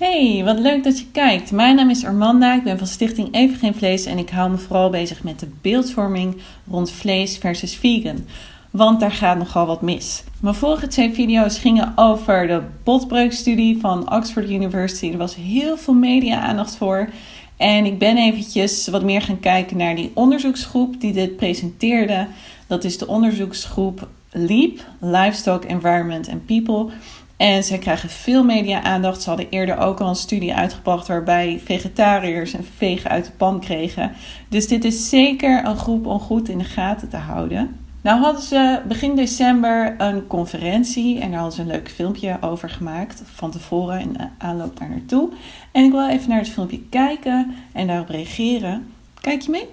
Hey, wat leuk dat je kijkt. Mijn naam is Armanda, ik ben van stichting Geen Vlees en ik hou me vooral bezig met de beeldvorming rond vlees versus vegan. Want daar gaat nogal wat mis. Mijn vorige 2 video's gingen over de botbreukstudie van Oxford University. Er was heel veel media-aandacht voor. En ik ben eventjes wat meer gaan kijken naar die onderzoeksgroep die dit presenteerde. Dat is de onderzoeksgroep LEAP, Livestock, Environment and People. En zij krijgen veel media-aandacht. Ze hadden eerder ook al een studie uitgebracht waarbij vegetariërs een veeg uit de pan kregen. Dus dit is zeker een groep om goed in de gaten te houden. Nou hadden ze begin december een conferentie en daar hadden ze een leuk filmpje over gemaakt van tevoren in de aanloop daar naartoe. En ik wil even naar het filmpje kijken en daarop reageren. Kijk je mee?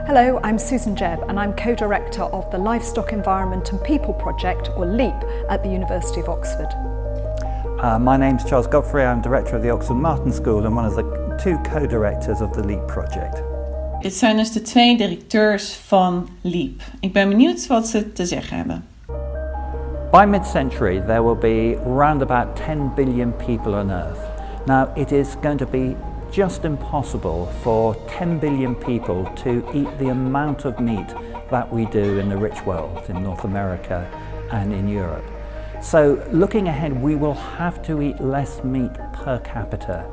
Hello, I'm Susan Jebb and I'm co-director of the Livestock Environment and People Project, or LEAP, at the University of Oxford. My name's Charles Godfrey, I'm director of the Oxford Martin School and one of the 2 co-directors of the LEAP project. Dit zijn dus de 2 directeurs van LEAP. Ik ben benieuwd wat ze te zeggen hebben. By mid-century there will be around about 10 billion people on Earth. Now it is going to be just impossible for 10 billion people to eat the amount of meat that we do in the rich world, in North America and in Europe. So looking ahead, we will have to eat less meat per capita.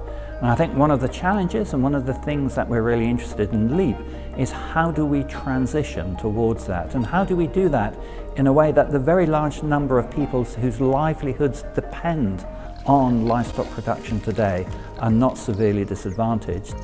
And I think one of the challenges and one of the things that we're really interested in LEAP is how do we transition towards that? And how do we do that in a way that the very large number of people whose livelihoods depend on livestock production today are not severely disadvantaged.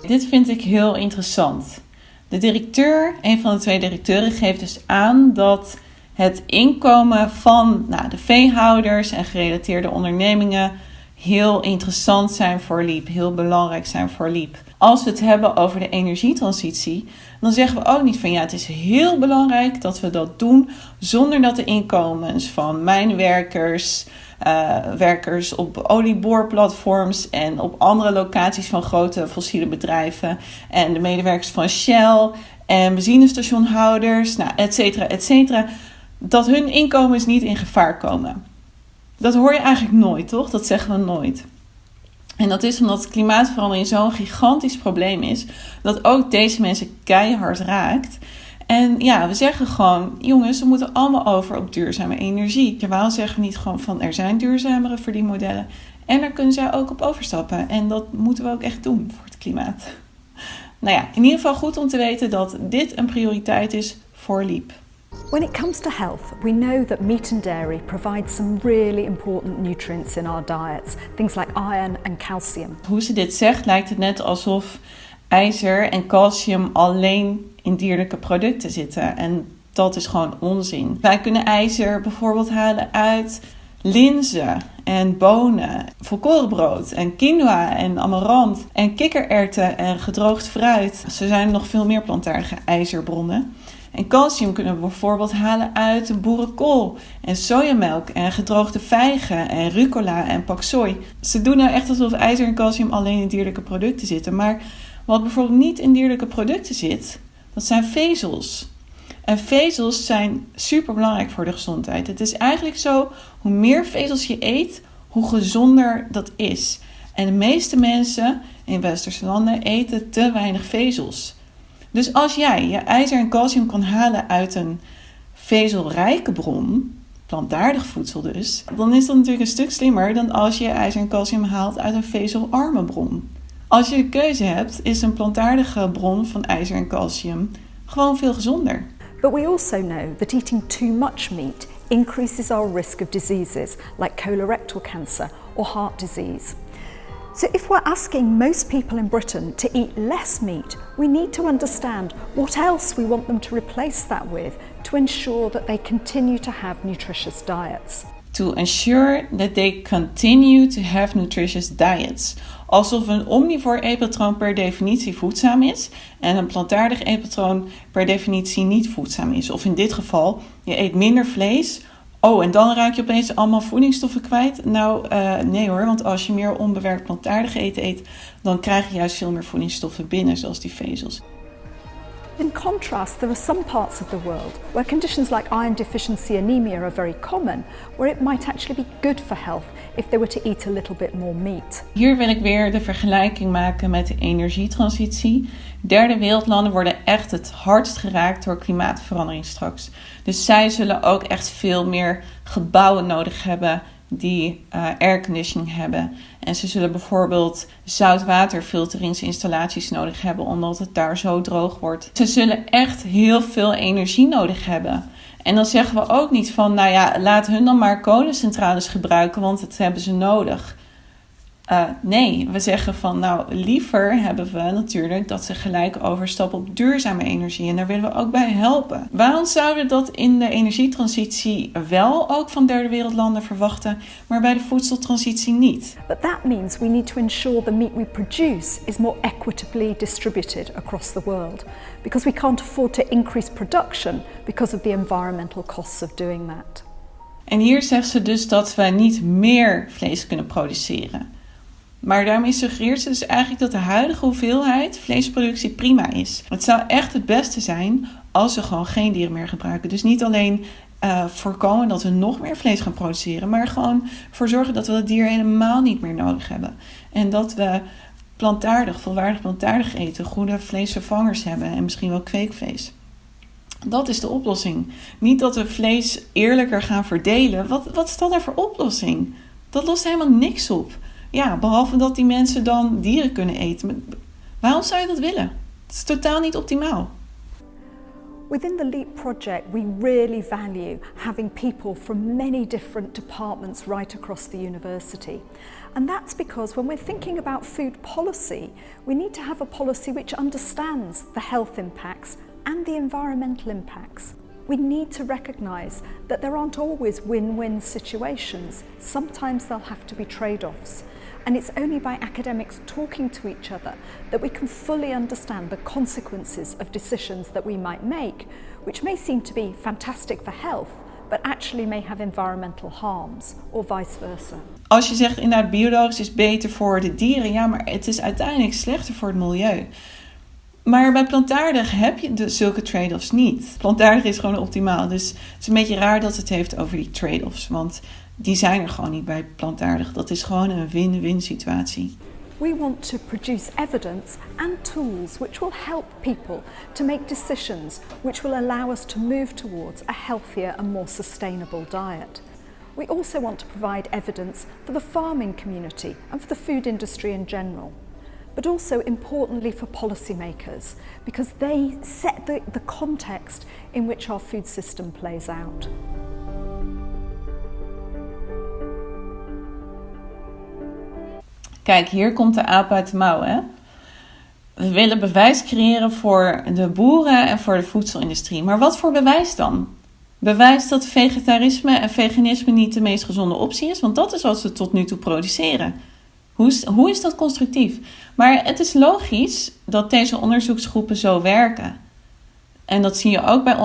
Dit vind ik heel interessant. De directeur, een van de 2 directeuren, geeft dus aan dat het inkomen van de veehouders en gerelateerde ondernemingen heel interessant zijn voor LEAP, heel belangrijk zijn voor LEAP. Als we het hebben over de energietransitie, dan zeggen we ook niet van het is heel belangrijk dat we dat doen zonder dat de inkomens van mijnwerkers, werkers op olieboorplatforms en op andere locaties van grote fossiele bedrijven en de medewerkers van Shell en benzinestationhouders, et cetera, dat hun inkomens niet in gevaar komen. Dat hoor je eigenlijk nooit, toch? Dat zeggen we nooit. En dat is omdat klimaatverandering zo'n gigantisch probleem is, dat ook deze mensen keihard raakt. En we zeggen gewoon, jongens, we moeten allemaal over op duurzame energie. Waarom zeggen we niet gewoon van, er zijn duurzamere verdienmodellen en daar kunnen zij ook op overstappen. En dat moeten we ook echt doen voor het klimaat. In ieder geval goed om te weten dat dit een prioriteit is voor LEAP. When it comes to health, we know that meat and dairy provide some really important nutrients in our diets, things like iron and calcium. Hoe ze dit zegt, lijkt het net alsof ijzer en calcium alleen in dierlijke producten zitten. En dat is gewoon onzin. Wij kunnen ijzer bijvoorbeeld halen uit linzen en bonen, volkorenbrood en quinoa en amarant en kikkererwten en gedroogd fruit. Er zijn nog veel meer plantaardige ijzerbronnen. En calcium kunnen we bijvoorbeeld halen uit boerenkool en sojamelk en gedroogde vijgen en rucola en pak sooi. Ze doen nou echt alsof ijzer en calcium alleen in dierlijke producten zitten. Maar wat bijvoorbeeld niet in dierlijke producten zit, dat zijn vezels. En vezels zijn super belangrijk voor de gezondheid. Het is eigenlijk zo, hoe meer vezels je eet, hoe gezonder dat is. En de meeste mensen in westerse landen eten te weinig vezels. Dus als jij je ijzer en calcium kan halen uit een vezelrijke bron, plantaardig voedsel dus, dan is dat natuurlijk een stuk slimmer dan als je ijzer en calcium haalt uit een vezelarme bron. Als je de keuze hebt, is een plantaardige bron van ijzer en calcium gewoon veel gezonder. But we also know that eating too much meat increases our risk of diseases like colorectal cancer or heart disease. So if we're asking most people in Britain to eat less meat, we need to understand what else we want them to replace that with to ensure that they continue to have nutritious diets. To ensure that they continue to have nutritious diets. Alsof een omnivoor eetpatroon per definitie voedzaam is en een plantaardig eetpatroon per definitie niet voedzaam is. Of in dit geval, je eet minder vlees. Oh, en dan raak je opeens allemaal voedingsstoffen kwijt? Nee hoor, want als je meer onbewerkt plantaardig eten eet, dan krijg je juist veel meer voedingsstoffen binnen, zoals die vezels. In contrast, there are some parts of the world where conditions like iron deficiency anemia are very common, where it might actually be good for health if they were to eat a little bit more meat. Hier wil ik weer de vergelijking maken met de energietransitie. Derde wereldlanden worden echt het hardst geraakt door klimaatverandering straks. Dus zij zullen ook echt veel meer gebouwen nodig hebben die airconditioning hebben. En ze zullen bijvoorbeeld zoutwaterfilteringsinstallaties nodig hebben, omdat het daar zo droog wordt. Ze zullen echt heel veel energie nodig hebben. En dan zeggen we ook niet van, nou ja, laat hun dan maar kolencentrales gebruiken, want dat hebben ze nodig. Nee, we zeggen van, nou, liever hebben we natuurlijk dat ze gelijk overstappen op duurzame energie. En daar willen we ook bij helpen. Waarom zouden we dat in de energietransitie wel ook van derde wereldlanden verwachten, maar bij de voedseltransitie niet? But that means we need to ensure the meat we produce is more equitably distributed across the world, because we can't afford to increase production because of the environmental costs of doing that. En hier zegt ze dus dat we niet meer vlees kunnen produceren. Maar daarmee suggereert ze dus eigenlijk dat de huidige hoeveelheid vleesproductie prima is. Het zou echt het beste zijn als we gewoon geen dieren meer gebruiken. Dus niet alleen voorkomen dat we nog meer vlees gaan produceren, maar gewoon ervoor zorgen dat we dat dier helemaal niet meer nodig hebben. En dat we volwaardig plantaardig eten, goede vleesvervangers hebben en misschien wel kweekvlees. Dat is de oplossing. Niet dat we vlees eerlijker gaan verdelen. Wat is dat nou voor oplossing? Dat lost helemaal niks op. Ja, behalve dat die mensen dan dieren kunnen eten. Waarom zou je dat willen? Het is totaal niet optimaal. Within the LEAP project, we really value having people from many different departments right across the university. And that's because when we're thinking about food policy, we need to have a policy which understands the health impacts and the environmental impacts. We need to recognise that there aren't always win-win situations. Sometimes there'll have to be trade-offs. And it's only by academics talking to each other that we can fully understand the consequences of decisions that we might make, which may seem to be fantastic for health, but actually may have environmental harms, or vice versa. Als je zegt inderdaad biologisch is beter voor de dieren, ja, maar het is uiteindelijk slechter voor het milieu. Maar bij plantaardig heb je zulke trade-offs niet. Plantaardig is gewoon optimaal. Dus het is een beetje raar dat het heeft over die trade-offs. Want die zijn er gewoon niet bij plantaardig. Dat is gewoon een win-win situatie. We want to produce evidence and tools which will help people to make decisions which will allow us to move towards a healthier and more sustainable diet. We also want to provide evidence for the farming community and for the food industry in general. But also importantly for policymakers, because they set the context in which our food system plays out. Kijk, hier komt de aap uit de mouw, hè? We willen bewijs creëren voor de boeren en voor de voedselindustrie. Maar wat voor bewijs dan? Bewijs dat vegetarisme en veganisme niet de meest gezonde optie is? Want dat is wat we tot nu toe produceren. Hoe is dat constructief? Maar het is logisch dat deze onderzoeksgroepen zo werken. En dat zie je ook bij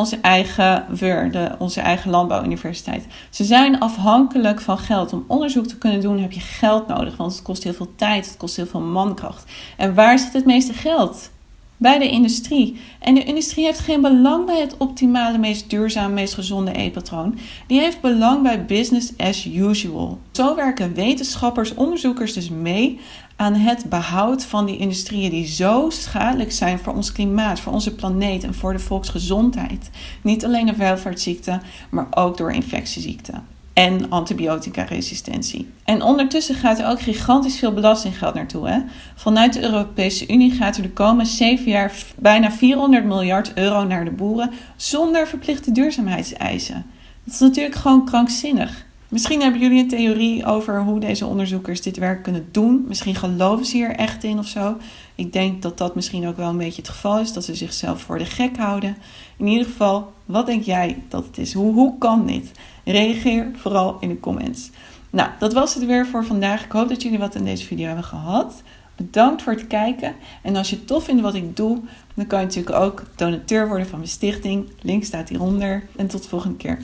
onze eigen landbouwuniversiteit. Ze zijn afhankelijk van geld. Om onderzoek te kunnen doen heb je geld nodig. Want het kost heel veel tijd, het kost heel veel mankracht. En waar zit het meeste geld? Bij de industrie. En de industrie heeft geen belang bij het optimale, meest duurzame, meest gezonde eetpatroon. Die heeft belang bij business as usual. Zo werken wetenschappers, onderzoekers dus mee aan het behoud van die industrieën die zo schadelijk zijn voor ons klimaat, voor onze planeet en voor de volksgezondheid. Niet alleen door welvaartsziekten, maar ook door infectieziekten. En antibioticaresistentie. En ondertussen gaat er ook gigantisch veel belastinggeld naartoe. Hè? Vanuit de Europese Unie gaat er de komende 7 jaar bijna 400 miljard euro naar de boeren zonder verplichte duurzaamheidseisen. Dat is natuurlijk gewoon krankzinnig. Misschien hebben jullie een theorie over hoe deze onderzoekers dit werk kunnen doen. Misschien geloven ze hier echt in of zo. Ik denk dat dat misschien ook wel een beetje het geval is. Dat ze zichzelf voor de gek houden. In ieder geval, wat denk jij dat het is? Hoe kan dit? Reageer vooral in de comments. Nou, dat was het weer voor vandaag. Ik hoop dat jullie wat aan deze video hebben gehad. Bedankt voor het kijken. En als je het tof vindt wat ik doe, dan kan je natuurlijk ook donateur worden van mijn stichting. Link staat hieronder. En tot de volgende keer.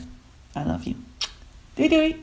I love you. Doei doei!